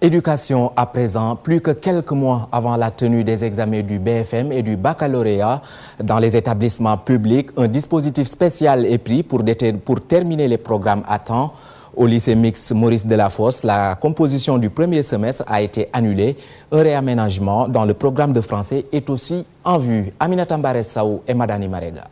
Éducation à présent, plus que quelques mois avant la tenue des examens du BFM et du baccalauréat dans les établissements publics, un dispositif spécial est pris pour terminer les programmes à temps. Au lycée mixte Maurice Delafosse, la composition du premier semestre a été annulée. Un réaménagement dans le programme de français est aussi en vue. Aminata Mbaressaou et Madani Marega.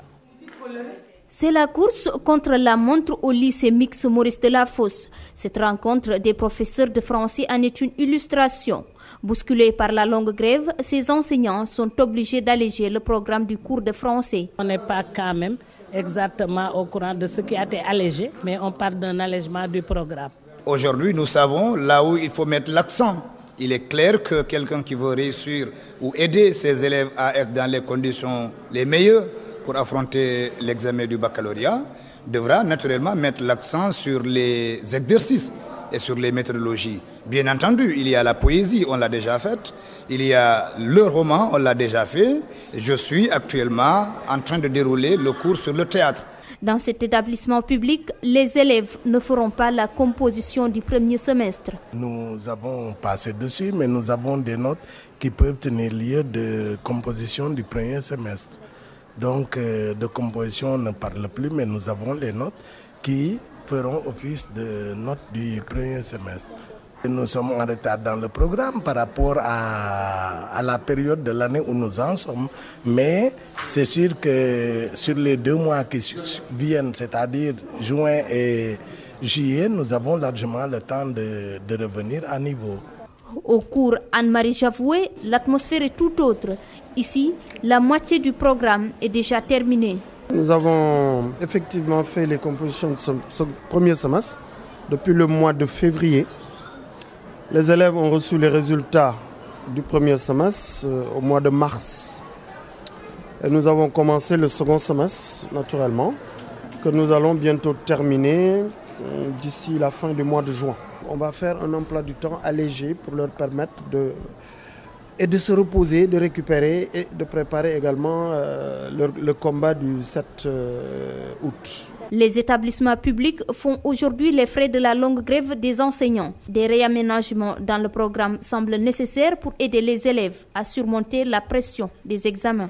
C'est la course contre la montre au lycée mixte Maurice Delafosse. Cette rencontre des professeurs de français en est une illustration. Bousculés par la longue grève, ces enseignants sont obligés d'alléger le programme du cours de français. On n'est pas quand même exactement au courant de ce qui a été allégé, mais on parle d'un allègement du programme. Aujourd'hui, nous savons là où il faut mettre l'accent. Il est clair que quelqu'un qui veut réussir ou aider ses élèves à être dans les conditions les meilleures pour affronter l'examen du baccalauréat, devra naturellement mettre l'accent sur les exercices et sur les méthodologies. Bien entendu, il y a la poésie, on l'a déjà faite, il y a le roman, on l'a déjà fait. Je suis actuellement en train de dérouler le cours sur le théâtre. Dans cet établissement public, les élèves ne feront pas la composition du premier semestre. Nous avons passé dessus, mais nous avons des notes qui peuvent tenir lieu de composition du premier semestre. Donc, de composition, on ne parle plus, mais nous avons les notes qui feront office de notes du premier semestre. Nous sommes en retard dans le programme par rapport à la période de l'année où nous en sommes. Mais c'est sûr que sur les 2 mois qui viennent, c'est-à-dire juin et juillet, nous avons largement le temps de revenir à niveau. Au cours Anne-Marie Javoué, l'atmosphère est tout autre. Ici, la moitié du programme est déjà terminée. Nous avons effectivement fait les compositions de ce premier semestre depuis le mois de février. Les élèves ont reçu les résultats du premier semestre au mois de mars. Et nous avons commencé le second semestre, naturellement, que nous allons bientôt terminer d'ici la fin du mois de juin. On va faire un emploi du temps allégé pour leur permettre de se reposer, de récupérer et de préparer également le combat du 7 août. Les établissements publics font aujourd'hui les frais de la longue grève des enseignants. Des réaménagements dans le programme semblent nécessaires pour aider les élèves à surmonter la pression des examens.